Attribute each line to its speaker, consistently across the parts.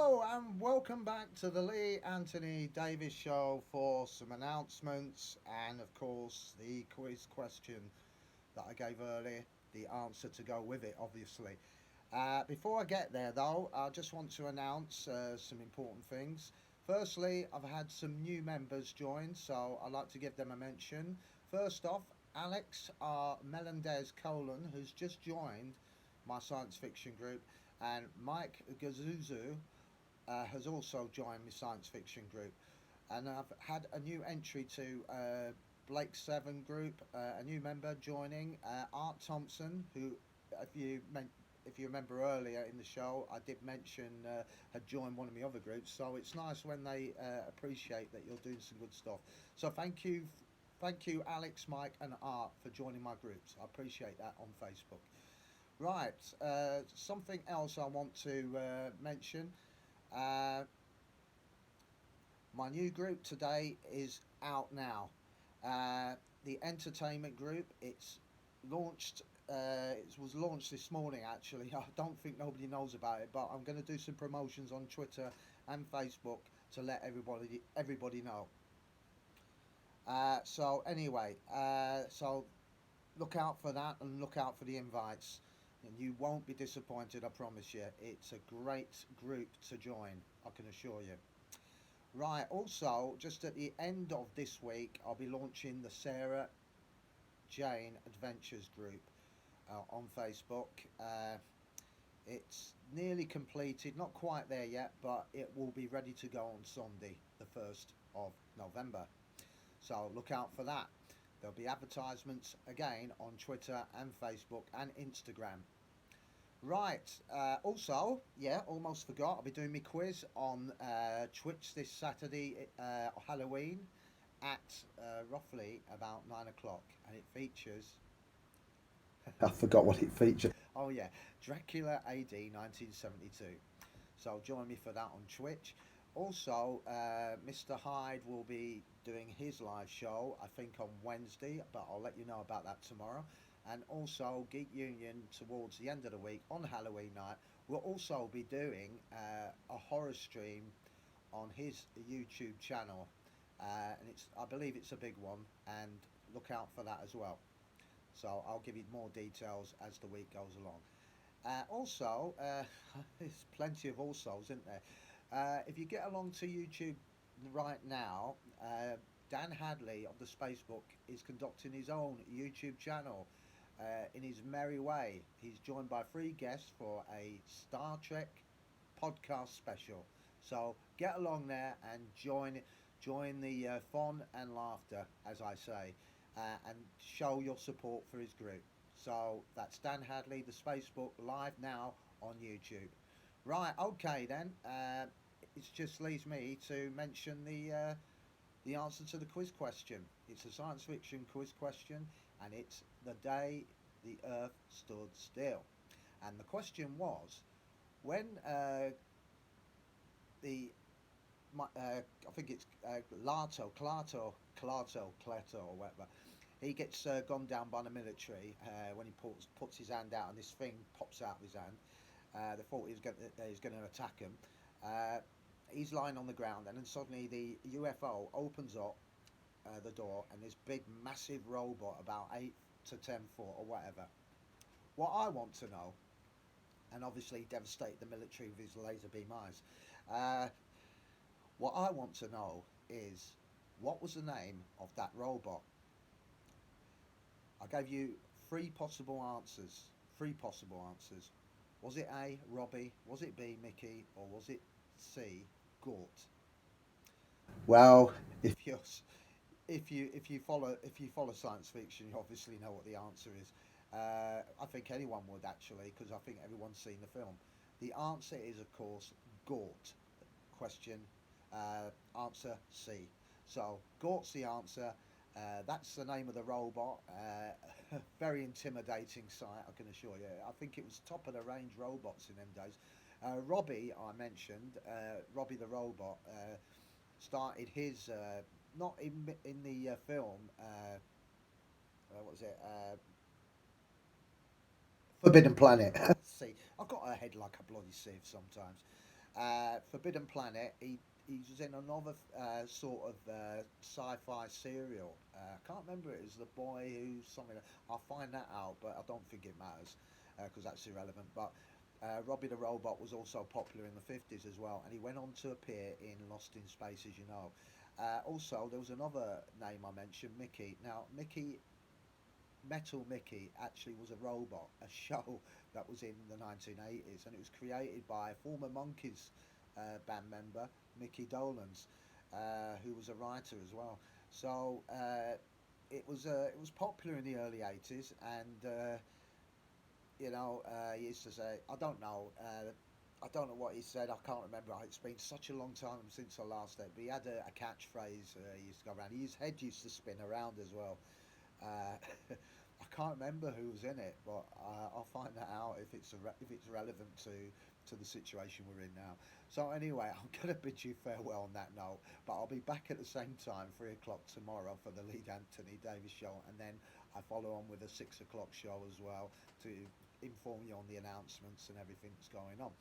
Speaker 1: Hello and welcome back to the Lee Anthony Davis Show for some announcements and, of course, the quiz question that I gave earlier, the answer to go with it, obviously. Before I get there, though, I just want to announce some important things. Firstly, I've had some new members join, so I'd like to give them a mention. First off, Alex Melendez Colon, who's just joined my science fiction group, and Mike Gazuzu has also joined my science fiction group. And I've had a new entry to Blake Seven group, a new member joining, Art Thompson, who, if you meant, if you remember earlier in the show, I did mention had joined one of my other groups. So it's nice when they appreciate that you're doing some good stuff. So thank you, Alex, Mike, and Art for joining my groups. I appreciate that on Facebook. Right, something else I want to mention. Uh, my new group today is out now. Uh, the entertainment group. It's launched. It was launched this morning. Actually, I don't think nobody knows about it, but I'm going to do some promotions on Twitter and Facebook to let everybody know. So anyway, so look out for that and look out for the invites. And you won't be disappointed, I promise you. It's a great group to join, I can assure you. Right, also, just at the end of this week, I'll be launching the Sarah Jane Adventures group on Facebook. It's nearly completed, not quite there yet, but it will be ready to go on Sunday, the 1st of November. So look out for that. There'll be advertisements again on Twitter and Facebook and Instagram. Right. Also, yeah, almost forgot. I'll be doing my quiz on Twitch this Saturday, Halloween, at roughly about 9 o'clock, and it features. I forgot what it featured. Oh yeah, Dracula AD 1972. So join me for that on Twitch. Also, Mr. Hyde will be doing his live show, I think on Wednesday, but I'll let you know about that tomorrow. And also, Geek Union towards the end of the week on Halloween night will also be doing a horror stream on his YouTube channel, and I believe it's a big one, and look out for that as well. So I'll give you more details as the week goes along. Also, there's plenty of alsos, isn't there? If you get along to YouTube right now, Dan Hadley of the Spacebook is conducting his own YouTube channel in his merry way. He's joined by three guests for a Star Trek podcast special. So get along there and join the fun and laughter, as I say, and show your support for his group. So that's Dan Hadley, the Spacebook, live now on YouTube. Right, okay then. It just leaves me to mention the answer to the quiz question. It's a science fiction quiz question, and it's the day the Earth stood still. And the question was, when the I think it's Clato, or whatever. He gets gunned down by the military when he puts his hand out, and this thing pops out of his hand. They thought he was going to attack him. Uh, he's lying on the ground, and then suddenly the UFO opens up the door, and this big, massive robot, about 8 to 10 foot or whatever. What I want to know, and obviously devastate the military with his laser beam eyes. Uh, what I want to know is what was the name of that robot? I gave you three possible answers. Three possible answers. Was it A, Robbie? Was it B, Mickey? Or was it C, Gort? Well, if you follow science fiction, you obviously know what the answer is. I think anyone would actually, because I think everyone's seen the film. The answer is, of course, Gort. Question answer C. So Gort's the answer. That's the name of the robot. Very intimidating sight, I can assure you. I think it was top of the range robots in them days. Robbie, I mentioned, Robbie the robot, started his not in the film. What was it? Forbidden Planet. See, I've got a head like a bloody sieve sometimes. Forbidden Planet. He was in another sort of sci-fi serial. I can't remember it. It was the boy who's something. I'll find that out, but I don't think it matters because that's irrelevant. But Robbie the Robot was also popular in the 50s as well, and he went on to appear in Lost in Space, as you know. Also, there was another name I mentioned, Mickey. Now, Metal Mickey actually was a robot, a show that was in the 1980s, and it was created by a former Monkees band member, Mickey Dolenz, who was a writer as well. So it was popular in the early 80s, and he used to say, I don't know what he said. I can't remember. It's been such a long time since I last did. But he had a catchphrase. He used to go around. His head used to spin around as well. I can't remember who was in it, but I'll find that out if it's relevant to the situation we're in now. So anyway, I'm going to bid you farewell on that note, but I'll be back at the same time, 3 o'clock tomorrow for the Lee Anthony Davis show, and then I follow on with a 6 o'clock show as well to inform you on the announcements and everything that's going on.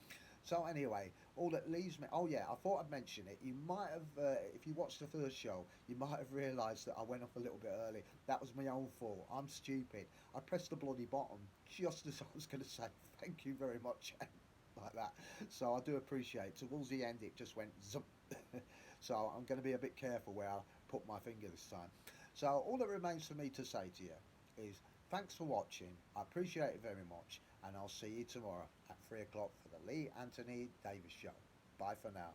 Speaker 1: So anyway, all that leaves me. Oh yeah, I thought I'd mention it. You might have, if you watched the first show, you might have realised that I went off a little bit early. That was my own fault. I'm stupid. I pressed the bloody bottom just as I was going to say thank you very much, like that. So I do appreciate. Towards the end, it just went zump. So I'm going to be a bit careful where I put my finger this time. So all that remains for me to say to you is thanks for watching. I appreciate it very much, and I'll see you tomorrow at 3 o'clock for the Lee Anthony Davis Show. Bye for now.